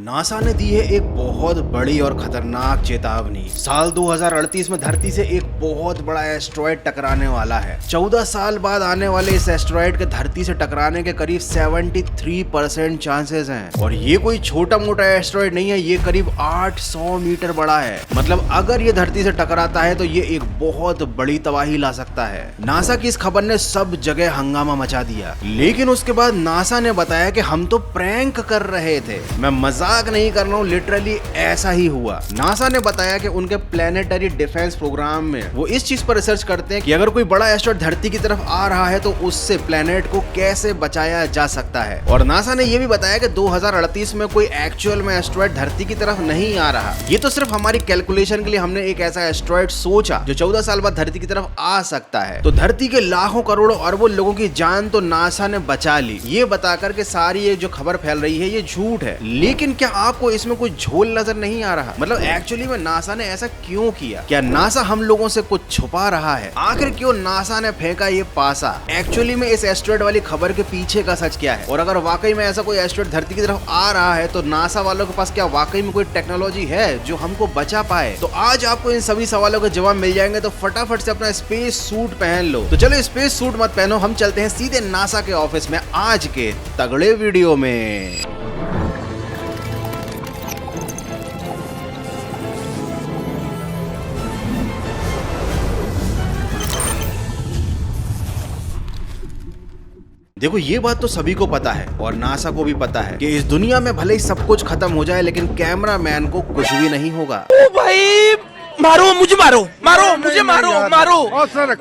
NASA ने दी है एक बहुत बड़ी और खतरनाक चेतावनी। साल 2038 में धरती से एक बहुत बड़ा एस्ट्रॉयड टकराने वाला है। 14 साल बाद आने वाले इस एस्ट्रॉयड के धरती से टकराने के करीब 73% चांसेस हैं। और ये कोई छोटा मोटा एस्ट्रॉयड नहीं है, ये करीब 800 मीटर बड़ा है। मतलब अगर ये धरती से टकराता है तो ये एक बहुत बड़ी तबाही ला सकता है। नासा की इस खबर ने सब जगह हंगामा मचा दिया, लेकिन उसके बाद नासा ने बताया कि हम तो प्रैंक कर रहे थे। मैं मजाक नहीं कर रहा हूँ, लिटरली ऐसा ही हुआ। नासा ने बताया कि उनके प्लेनेटरी डिफेंस प्रोग्राम में वो इस चीज पर रिसर्च करते हैं कि अगर कोई बड़ा एस्ट्रॉयड धरती की तरफ आ रहा है तो उससे प्लेनेट को कैसे बचाया जा सकता है। और नासा ने यह भी बताया कि 2038 में कोई एक्चुअल में एस्ट्रॉयड धरती की तरफ नहीं आ रहा। ये तो सिर्फ हमारी कैलकुलेशन के लिए हमने एक ऐसा एस्ट्रॉयड सोचा जो 14 साल बाद धरती की तरफ आ सकता है। तो धरती के लाखों करोड़ों अरबों लोगों की जान तो नासा ने बचा ली, ये बताकर के सारी ये जो खबर फैल रही है ये झूठ है। लेकिन क्या आपको इसमें कोई झोल नजर नहीं आ रहा? मतलब एक्चुअली में नासा ने ऐसा क्यों किया? क्या नासा हम लोगों से कुछ छुपा रहा है? आखिर क्यों नासा ने फेंका ये पासा? एक्चुअली में इस एस्ट्रॉयड वाली खबर के पीछे का सच क्या है? और अगर वाकई में ऐसा कोई एस्ट्रॉयड धरती की तरफ आ रहा है तो नासा वालों के पास क्या वाकई में कोई टेक्नोलॉजी है जो हमको बचा पाए? तो आज आपको इन सभी सवालों के जवाब मिल जाएंगे, तो फटाफट से अपना स्पेस सूट पहन लो। तो चलो स्पेस सूट मत पहनो, हम चलते हैं सीधे नासा के ऑफिस में आज के तगड़े वीडियो में। देखो, ये बात तो सभी को पता है और नासा को भी पता है कि इस दुनिया में भले ही सब कुछ खत्म हो जाए लेकिन कैमरामैन को कुछ भी नहीं होगा। ओ भाई, मारो मुझे, मारो मुझे, मारो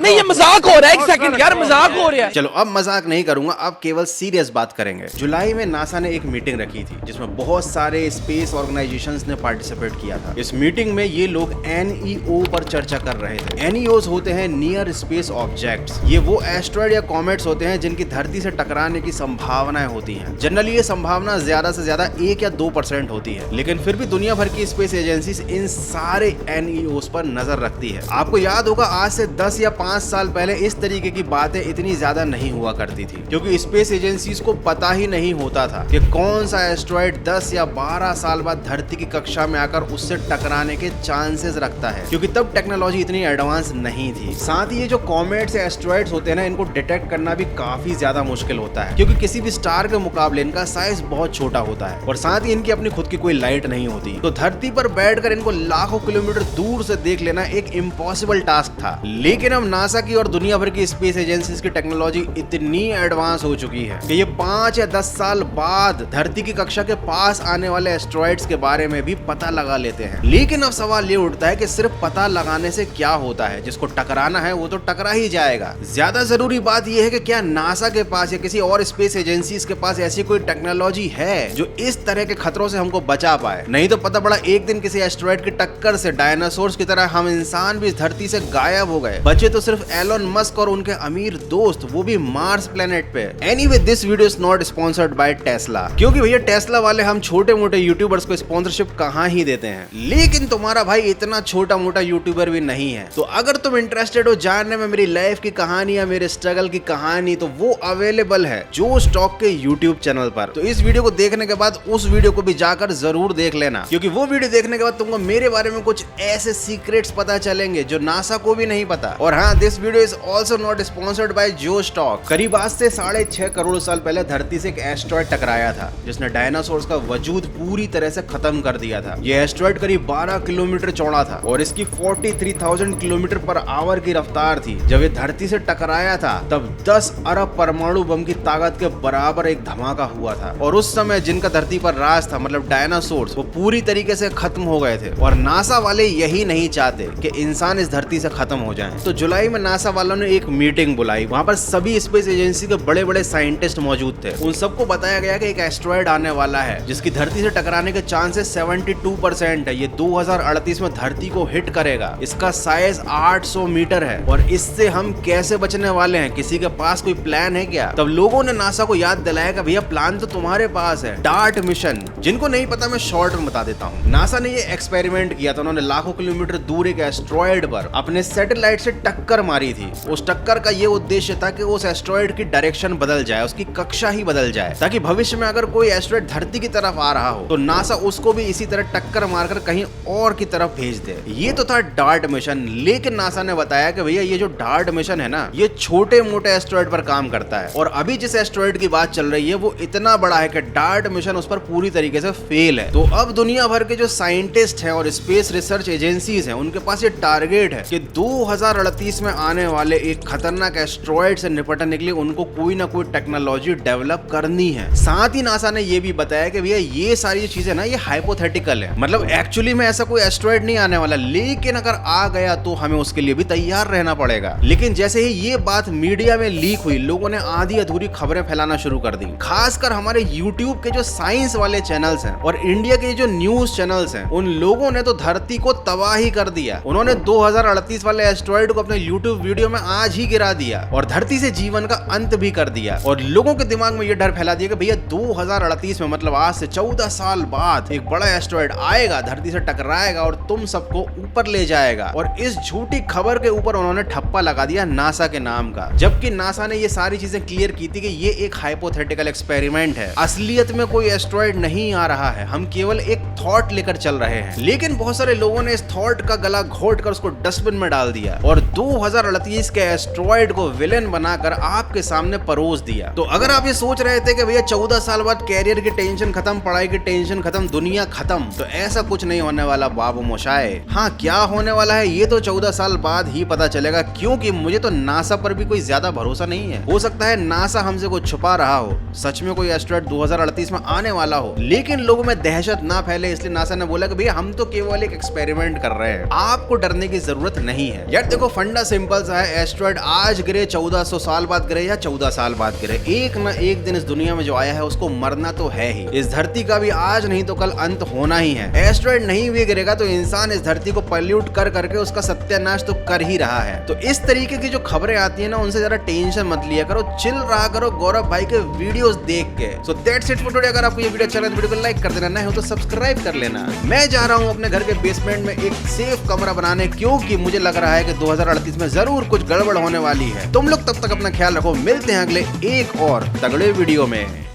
नहीं, ये मजाक हो रहा है। एक सेकंड यार, मजाक हो रहा है। चलो अब मजाक नहीं करूंगा, अब केवल सीरियस बात करेंगे। जुलाई में नासा ने एक मीटिंग रखी थी जिसमें बहुत सारे स्पेस ऑर्गेनाइजेशंस ने पार्टिसिपेट किया था। इस मीटिंग में ये लोग NEO पर चर्चा कर रहे थे। NEOs होते हैं नियर स्पेस ऑब्जेक्ट्स। ये वो एस्ट्रॉयड या कॉमेट्स होते हैं जिनकी धरती से टकराने की संभावनाएं होती हैं। जनरली ये संभावना ज्यादा से ज्यादा 1 या 2% होती है, लेकिन फिर भी दुनिया भर की स्पेस एजेंसीज इन सारे NEOs पर नजर रखती है। आपको याद होगा आज से 10 या 5 साल पहले इस तरीके की बातें इतनी ज्यादा नहीं हुआ करती थी, क्योंकि स्पेस एजेंसीज को पता ही नहीं होता था कि कौन सा एस्ट्रॉयड 10 या 12 साल बाद धरती की कक्षा में आकर उससे टकराने के चांसेस रखता है, क्योंकि तब टेक्नोलॉजी इतनी एडवांस नहीं थी। साथ ही ये जो कॉमेट्स या एस्ट्रॉयड्स होते हैं ना, इनको डिटेक्ट करना भी काफी ज्यादा मुश्किल होता है, क्योंकि किसी भी स्टार के मुकाबले इनका साइज बहुत छोटा होता है और साथ ही इनकी अपनी खुद की कोई लाइट नहीं होती। तो धरती पर बैठकर इनको लाखों किलोमीटर दूर से देख लेना एक इम्पॉसिबल टास्क था। लेकिन अब नासा की और दुनिया भर की स्पेस एजेंसीज की टेक्नोलॉजी इतनी एडवांस हो चुकी है कि ये 5 या 10 साल बाद धरती की कक्षा के पास आने वाले एस्ट्रॉयड्स के बारे में भी पता लगा लेते हैं। लेकिन अब सवाल ये उठता है कि सिर्फ पता लगाने से क्या होता है? जिसको टकराना है वो तो टकरा ही जाएगा। ज्यादा जरूरी बात यह है कि क्या नासा के पास या किसी और स्पेस एजेंसीज के पास ऐसी कोई टेक्नोलॉजी है जो इस तरह के खतरों से हमको बचा पाए? नहीं तो पता पड़ा एक दिन किसी एस्ट्रॉयड की टक्कर से डायनासोर्स की तरह हम इंसान भी इस धरती से गायब हो गए। बचे तो सिर्फ एलोन मस्क और उनके अमीर दोस्त, वो भी मार्स प्लेनेट पे। Anyway, this video is not sponsored by Tesla, क्योंकि भैया टेस्ला वाले हम छोटे मोटे यूट्यूबर्स को स्पॉन्सरशिप कहाँ ही देते हैं। लेकिन तुम्हारा भाई इतना छोटा मोटा यूट्यूबर भी नहीं है। तो अगर तुम इंटरेस्टेड हो जानने में मेरी लाइफ की कहानी या मेरे स्ट्रगल की कहानी, तो वो अवेलेबल है जो स्टॉक के यूट्यूब चैनल पर। तो इस वीडियो को देखने के बाद उस वीडियो को भी जाकर जरूर देख लेना, क्योंकि वो वीडियो देखने के बाद तुमको मेरे बारे में कुछ ऐसे सीक्रेट्स पता चलेंगे जो नासा को भी नहीं पता। और हाँ, this video is also not sponsored by जो स्टॉक। करीब आज से 6.5 करोड़ साल पहले धरती से एक एस्ट्रॉयड टकराया था जिसने डायनासोर्स का वजूद पूरी तरह से खत्म कर दिया था। यह एस्ट्रॉयड करीब 12 किलोमीटर चौड़ा था और इसकी 43,000 किलोमीटर पर आवर की रफ्तार थी। जब ये धरती से टकराया था तब 10 अरब परमाणु बम की ताकत के बराबर एक धमाका हुआ था। और उस समय जिनका धरती पर राज था, मतलब डायनासोर्स, वो पूरी तरीके से खत्म हो गए थे। और नासा वाले यही नहीं चाहते कि इंसान इस धरती से खत्म हो जाएं। तो जुलाई में नासा वालों ने एक मीटिंग बुलाई। वहां पर सभी स्पेस एजेंसी के बड़े बड़े साइंटिस्ट मौजूद थे। उन सबको बताया गया कि एक एस्ट्रॉयड आने वाला है जिसकी धरती से टकराने के चांसेस 72% है। ये 2038 में धरती को हिट करेगा। इसका साइज 800 मीटर है और इससे हम कैसे बचने वाले हैं? किसी के पास कोई प्लान है क्या? तब लोगों ने नासा को याद दिलाया कि भैया प्लान तो तुम्हारे पास है, डार्ट मिशन। जिनको नहीं पता मैं शॉर्ट में बता देता हूँ। नासा ने ये एक्सपेरिमेंट किया था। उन्होंने लाखों किलोमीटर दूर एक एस्ट्रॉयड पर अपने सैटेलाइट से टक्कर मारी थी। उस टक्कर का ये उद्देश्य था कि उस एस्ट्रॉयड की डायरेक्शन बदल जाए, उसकी कक्षा ही बदल जाए, ताकि भविष्य में अगर कोई एस्ट्रॉयड धरती की तरफ आ रहा हो तो नासा उसको भी इसी तरह टक्कर मारकर कहीं और की तरफ भेज दे। ये तो था डार्ट मिशन, लेकिन नासा ने बताया कि भैया ये जो डार्ट मिशन है ना, ये छोटे मोटे एस्ट्रॉयड पर काम करता है, और अभी जिस एस्ट्रॉयड की बात चल रही है वो इतना बड़ा है कि डार्ट मिशन उस पर पूरी तरीके से फेल है। तो अब दुनिया भर के जो साइंटिस्ट हैं और स्पेस रिसर्च एजेंसीज हैं, उनके पास ये टारगेट है कि 2038 में आने वाले एक खतरनाक एस्ट्रॉयड से निपटने के लिए उनको कोई ना कोई टेक्नोलॉजी डेवलप करनी है। साथ ही नासा ने ये भी बताया कि भैया ये सारी चीजें ना ये हाइपोथेटिकल है, मतलब एक्चुअली में ऐसा कोई एस्ट्रॉयड नहीं आने वाला, लेकिन अगर आ गया तो हमें उसके लिए भी तैयार रहना पड़ेगा। लेकिन जैसे ही ये बात मीडिया में लीक हुई, लोगों ने आधी अधूरी खबरें फैलाना शुरू कर दी। खासकर हमारे YouTube के जो साइंस वाले चैनल्स हैं और इंडिया के जो न्यूज चैनल्स हैं, उन लोगों ने तो धरती को तबाही कर दिया। उन्होंने 2038 वाले एस्ट्रॉयड को अपने YouTube वीडियो में आज ही गिरा दिया और धरती से जीवन का अंत भी कर दिया, और लोगों के दिमाग में ये डर फैला दिया कि भैया 2038 में, मतलब आज से 14 साल बाद, एक बड़ा एस्ट्रॉयड आएगा, धरती से टकराएगा और तुम सबको ऊपर ले जाएगा। और इस झूठी खबर के ऊपर उन्होंने ठप्पा लगा दिया नासा के नाम का, जबकि नासा ने ये सारी चीजें क्लियर की थी कि ये एक हाइपोथेटिकल एक्सपेरिमेंट है, असलियत में कोई एस्ट्रॉयड नहीं आ रहा है, हम केवल एक थॉट लेकर चल रहे हैं। लेकिन बहुत सारे लोगों ने इस थॉट का गला घोट कर उसको डस्टबिन में डाल दिया और 2038 के एस्ट्रॉयड को विलेन बनाकर आपके सामने परोस दिया। तो अगर आप ये सोच रहे थे कि भैया 14 साल बाद कैरियर की टेंशन खत्म, पढ़ाई की टेंशन खत्म, दुनिया खत्म, तो ऐसा कुछ नहीं होने वाला बाबू मोशाए। हाँ, क्या होने वाला है ये तो 14 साल बाद ही पता चलेगा, क्योंकि मुझे तो नासा पर भी कोई ज्यादा भरोसा नहीं है। हो सकता है नासा हमसे कुछ छुपा रहा हो, सच में कोई एस्ट्रॉयड 2038 में आने वाला हो, लेकिन लोगों में दहशत ना फैले इसलिए नासा ने बोला कि भैया हम तो केवल एक एक्सपेरिमेंट कर रहे हैं, आपको डरने की जरूरत नहीं है। यार देखो, फंडा सिंपल सा है, एस्ट्रॉयड आज गिरे, 1400 साल बाद गिरे या 14 साल बाद गिरे, एक ना एक दिन इस दुनिया में जो आया है उसको मरना तो है ही। इस धरती का भी आज नहीं तो कल अंत होना ही है। एस्ट्रॉयड नहीं भी गिरेगा तो इंसान इस धरती को पॉल्यूट कर करके उसका सत्यानाश तो कर ही रहा है। तो इस तरीके की जो खबरें आती है ना, उनसे जरा टेंशन मत लिया करो, चिल रहा करो गौरव भाई के वीडियोस देख के। So that's it for today. अगर आपको ये वीडियो अच्छा लगे तो वीडियो को लाइक कर देना, नहीं हो तो सब्सक्राइब कर लेना। मैं जा रहा हूँ अपने घर के बेसमेंट में एक सेफ कमरा बनाने, क्योंकि मुझे लग रहा है कि 2038 में जरूर कुछ गड़बड़ होने वाली है। तुम लोग तब तक अपना ख्याल रखो, मिलते हैं अगले एक और तगड़े वीडियो में।